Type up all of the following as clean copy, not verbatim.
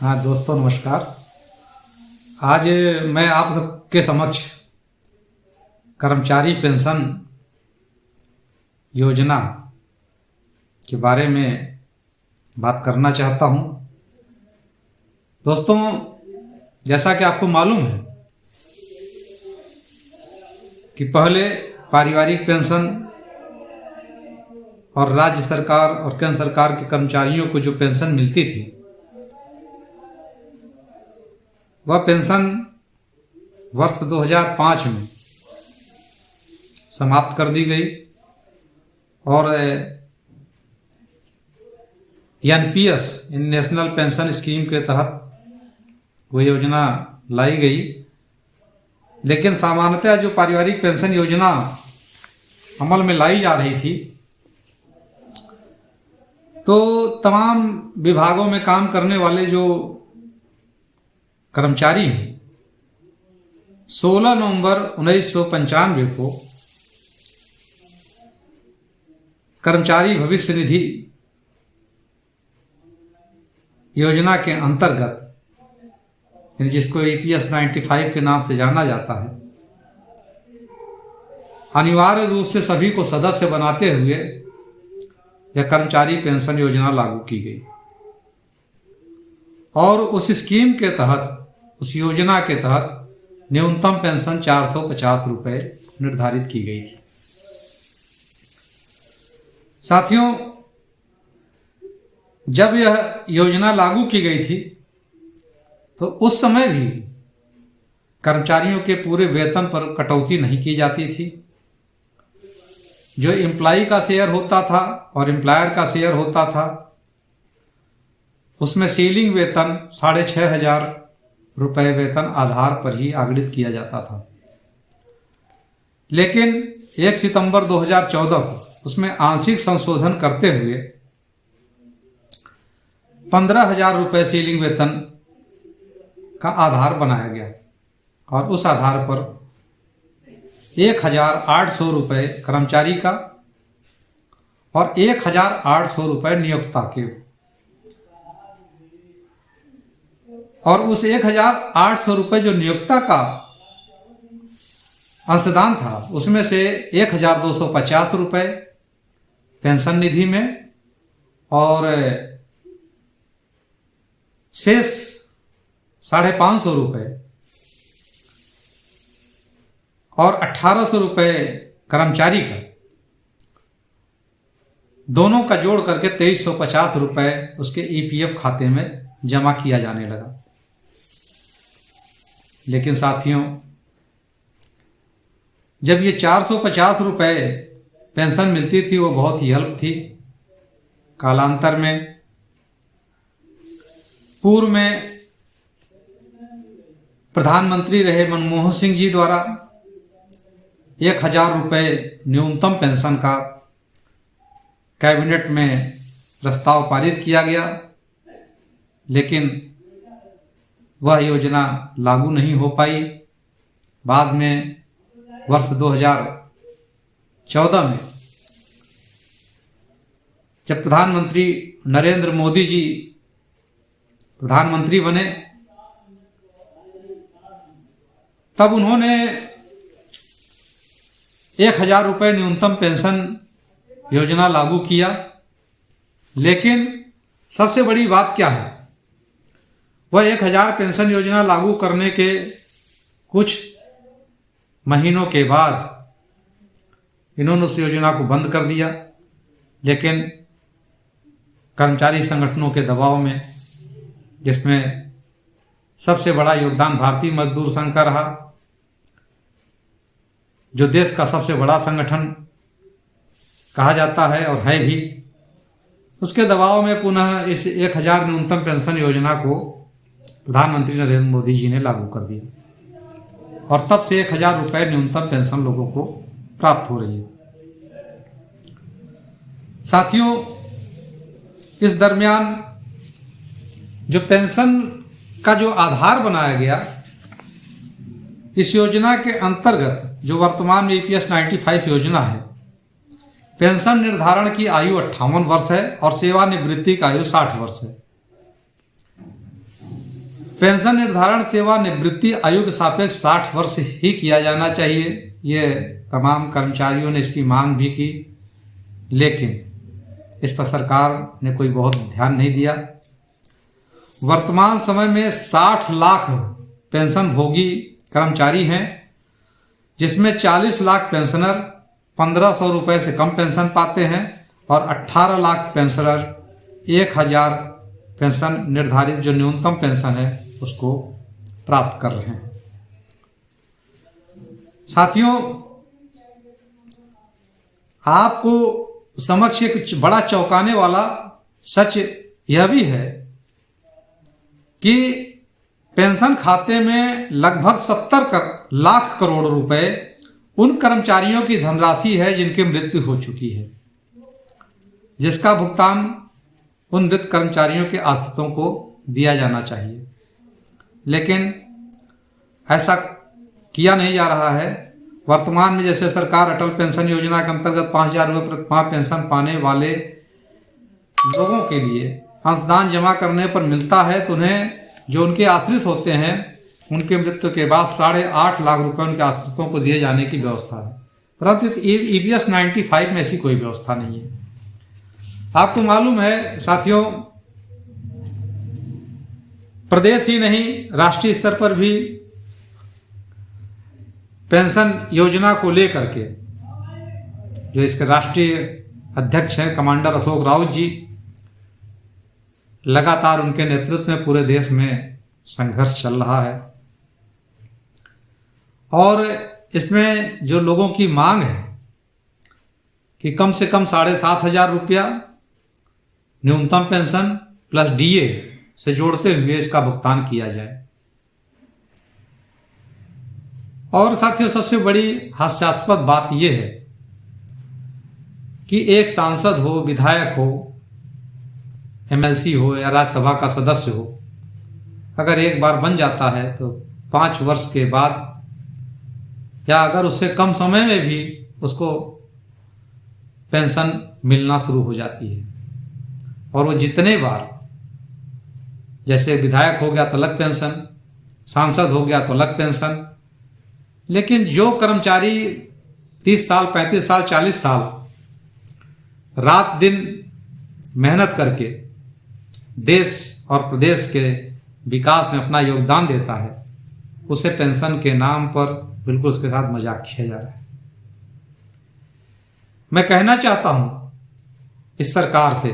हाँ दोस्तों, नमस्कार। आज मैं आप सबके समक्ष कर्मचारी पेंशन योजना के बारे में बात करना चाहता हूँ। दोस्तों, जैसा कि आपको मालूम है कि पहले पारिवारिक पेंशन और राज्य सरकार और केंद्र सरकार के कर्मचारियों को जो पेंशन मिलती थी, वह पेंशन वर्ष 2005 में समाप्त कर दी गई और एनपीएस नेशनल पेंशन स्कीम के तहत वो योजना लाई गई। लेकिन सामान्यतः जो पारिवारिक पेंशन योजना अमल में लाई जा रही थी, तो तमाम विभागों में काम करने वाले जो कर्मचारी हैं, 16 नवंबर 1995 को कर्मचारी भविष्य निधि योजना के अंतर्गत, जिसको ईपीएस 95 के नाम से जाना जाता है, अनिवार्य रूप से सभी को सदस्य बनाते हुए यह कर्मचारी पेंशन योजना लागू की गई और उस स्कीम के तहत, उस योजना के तहत न्यूनतम पेंशन 450 रुपए निर्धारित की गई थी। साथियों, जब यह योजना लागू की गई थी तो उस समय भी कर्मचारियों के पूरे वेतन पर कटौती नहीं की जाती थी। जो एम्प्लॉय का शेयर होता था और एम्प्लॉयर का शेयर होता था, उसमें सीलिंग वेतन 6,500 रुपए वेतन आधार पर ही आगणित किया जाता था। लेकिन 1 सितंबर 2014 को उसमें आंशिक संशोधन करते हुए 15,000 रुपए सीलिंग वेतन का आधार बनाया गया और उस आधार पर 1,800 रुपए कर्मचारी का और 1,800 रुपए नियोक्ता के, और उस 1,800 रुपए जो नियोक्ता का अंशदान था, उसमें से 1,250 रुपए पेंशन निधि में और शेष 550 रुपए और 1,800 रुपए कर्मचारी का, दोनों का जोड़ करके 2,350 रुपए उसके ईपीएफ खाते में जमा किया जाने लगा। लेकिन साथियों, जब ये 450 रुपए पेंशन मिलती थी, वो बहुत ही अल्प थी। कालांतर में पूर्व में प्रधानमंत्री रहे मनमोहन सिंह जी द्वारा 1,000 रुपए न्यूनतम पेंशन का कैबिनेट में प्रस्ताव पारित किया गया, लेकिन वह योजना लागू नहीं हो पाई। बाद में वर्ष 2014 में जब प्रधानमंत्री नरेंद्र मोदी जी प्रधानमंत्री बने, तब उन्होंने 1,000 रुपए न्यूनतम पेंशन योजना लागू किया। लेकिन सबसे बड़ी बात क्या है, वह 1,000 पेंशन योजना लागू करने के कुछ महीनों के बाद इन्होंने उस योजना को बंद कर दिया। लेकिन कर्मचारी संगठनों के दबाव में, जिसमें सबसे बड़ा योगदान भारतीय मजदूर संघ का रहा, जो देश का सबसे बड़ा संगठन कहा जाता है और है भी, उसके दबाव में पुनः इस 1,000 न्यूनतम पेंशन योजना को प्रधानमंत्री नरेंद्र मोदी जी ने लागू कर दिया और तब से 1,000 रुपए न्यूनतम पेंशन लोगों को प्राप्त हो रही है। साथियों, इस दरमियान जो पेंशन का जो आधार बनाया गया, इस योजना के अंतर्गत जो वर्तमान में ईपीएस 95 योजना है, पेंशन निर्धारण की आयु 58 वर्ष है और सेवानिवृत्ति की आयु 60 वर्ष है। पेंशन निर्धारण सेवानिवृत्ति आयु के सापेक्ष 60 वर्ष ही किया जाना चाहिए। ये तमाम कर्मचारियों ने इसकी मांग भी की, लेकिन इस पर सरकार ने कोई बहुत ध्यान नहीं दिया। वर्तमान समय में 60 लाख पेंशन भोगी कर्मचारी हैं, जिसमें 40 लाख पेंशनर 1500 रुपये से कम पेंशन पाते हैं और 18 लाख पेंशनर 1000 पेंशन निर्धारित जो न्यूनतम पेंशन है उसको प्राप्त कर रहे हैं। साथियों, आपको समक्ष एक बड़ा चौंकाने वाला सच यह भी है कि पेंशन खाते में लगभग 70 लाख करोड़ रुपए उन कर्मचारियों की धनराशि है जिनकी मृत्यु हो चुकी है, जिसका भुगतान उन मृत कर्मचारियों के आश्रितों को दिया जाना चाहिए, लेकिन ऐसा किया नहीं जा रहा है। वर्तमान में जैसे सरकार अटल पेंशन योजना के अंतर्गत 5000 रुपये प्रतिमाह पेंशन पाने वाले लोगों के लिए अंशदान जमा करने पर मिलता है, तो उन्हें जो उनके आश्रित होते हैं उनके मृत्यु के बाद 8.5 लाख रुपए उनके आश्रितों को दिए जाने की व्यवस्था है, परंतु EPS 95 में ऐसी कोई व्यवस्था नहीं है। आपको मालूम है साथियों, प्रदेश ही नहीं राष्ट्रीय स्तर पर भी पेंशन योजना को लेकर के जो इसके राष्ट्रीय अध्यक्ष हैं कमांडर अशोक राउत जी, लगातार उनके नेतृत्व में पूरे देश में संघर्ष चल रहा है और इसमें जो लोगों की मांग है कि कम से कम 7500 रुपया न्यूनतम पेंशन प्लस DA से जोड़ते हुए इसका भुगतान किया जाए। और साथियों, सबसे बड़ी हास्यास्पद बात यह है कि एक सांसद हो, विधायक हो, MLC हो या राज्यसभा का सदस्य हो, अगर एक बार बन जाता है तो 5 वर्ष के बाद या अगर उससे कम समय में भी उसको पेंशन मिलना शुरू हो जाती है। और वो जितने बार, जैसे विधायक हो गया तो अलग पेंशन, सांसद हो गया तो अलग पेंशन, लेकिन जो कर्मचारी 30 साल, 35 साल, 40 साल रात दिन मेहनत करके देश और प्रदेश के विकास में अपना योगदान देता है, उसे पेंशन के नाम पर बिल्कुल उसके साथ मजाक किया जा रहा है। मैं कहना चाहता हूं इस सरकार से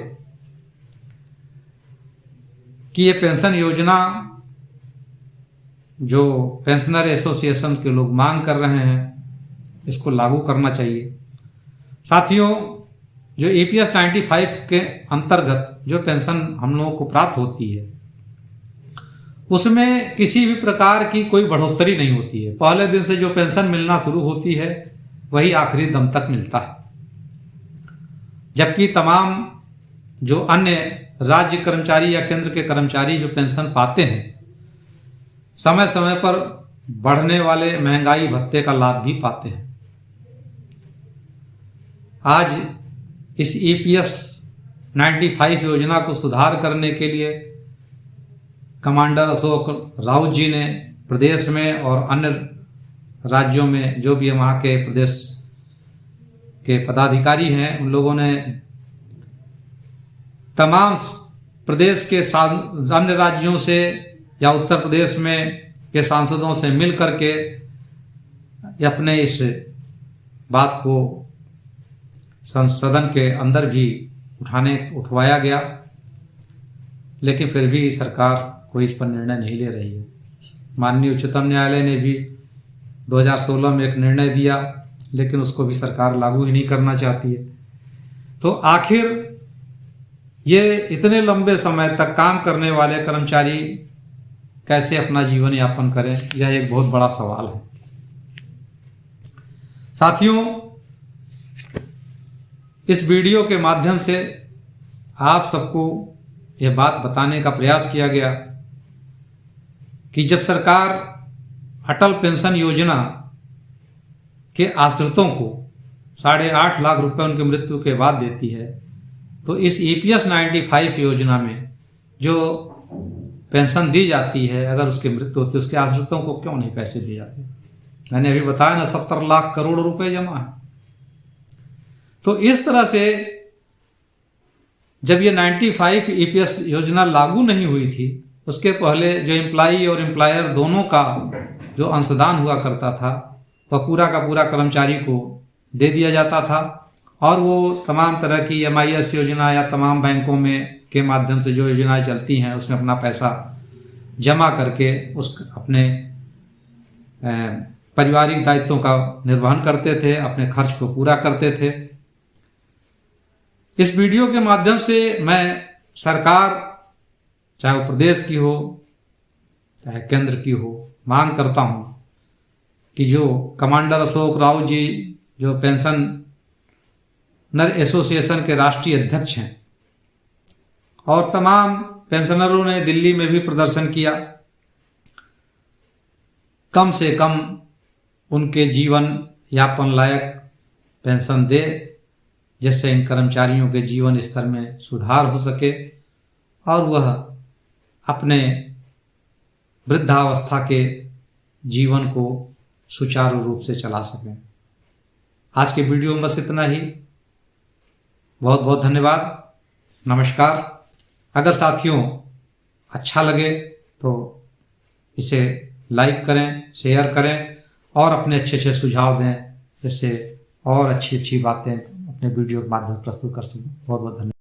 कि ये पेंशन योजना जो पेंशनर एसोसिएशन के लोग मांग कर रहे हैं, इसको लागू करना चाहिए। साथियों, जो EPS 95 के अंतर्गत जो पेंशन हम लोगों को प्राप्त होती है, उसमें किसी भी प्रकार की कोई बढ़ोतरी नहीं होती है। पहले दिन से जो पेंशन मिलना शुरू होती है वही आखिरी दम तक मिलता है, जबकि तमाम जो अन्य राज्य कर्मचारी या केंद्र के कर्मचारी जो पेंशन पाते हैं, समय समय पर बढ़ने वाले महंगाई भत्ते का लाभ भी पाते हैं। आज इस EPS 95 योजना को सुधार करने के लिए कमांडर अशोक राउत जी ने प्रदेश में और अन्य राज्यों में जो भी वहाँ के प्रदेश के पदाधिकारी हैं, उन लोगों ने तमाम प्रदेश के अन्य राज्यों से या उत्तर प्रदेश में के सांसदों से मिल करके अपने इस बात को सदन के अंदर भी उठवाया गया, लेकिन फिर भी सरकार कोई इस पर निर्णय नहीं ले रही है। माननीय उच्चतम न्यायालय ने भी 2016 में एक निर्णय दिया, लेकिन उसको भी सरकार लागू ही नहीं करना चाहती है। तो आखिर ये इतने लंबे समय तक काम करने वाले कर्मचारी कैसे अपना जीवन यापन करें, यह एक बहुत बड़ा सवाल है। साथियों, इस वीडियो के माध्यम से आप सबको यह बात बताने का प्रयास किया गया कि जब सरकार अटल पेंशन योजना के आश्रितों को 8.5 लाख रुपए उनकी मृत्यु के बाद देती है, तो इस EPS 95 योजना में जो पेंशन दी जाती है, अगर उसकी मृत्यु होती है उसके आश्रितों को क्यों नहीं पैसे दिए जाते? मैंने अभी बताया ना 70 लाख करोड़ रुपए जमा है। तो इस तरह से जब ये 95 ईपीएस योजना लागू नहीं हुई थी, उसके पहले जो एम्प्लॉई और एम्प्लॉयर दोनों का जो अंशदान हुआ करता था वह पूरा का पूरा कर्मचारी को दे दिया जाता था, और वो तमाम तरह की MIS योजना या तमाम बैंकों में के माध्यम से जो योजनाएं चलती हैं उसमें अपना पैसा जमा करके उस अपने पारिवारिक दायित्वों का निर्वहन करते थे, अपने खर्च को पूरा करते थे। इस वीडियो के माध्यम से मैं सरकार, चाहे वो प्रदेश की हो चाहे केंद्र की हो, मांग करता हूं कि जो कमांडर अशोक राव जी जो पेंशनर एसोसिएशन के राष्ट्रीय अध्यक्ष हैं, और तमाम पेंशनरों ने दिल्ली में भी प्रदर्शन किया, कम से कम उनके जीवन यापन लायक पेंशन दे, जिससे इन कर्मचारियों के जीवन स्तर में सुधार हो सके और वह अपने वृद्धावस्था के जीवन को सुचारू रूप से चला सकें। आज के वीडियो में बस इतना ही। बहुत बहुत धन्यवाद। नमस्कार। अगर साथियों अच्छा लगे तो इसे लाइक करें, शेयर करें और अपने अच्छे अच्छे सुझाव दें, जिससे और अच्छी अच्छी बातें अपने वीडियो के माध्यम से प्रस्तुत कर सकूं। बहुत बहुत धन्यवाद।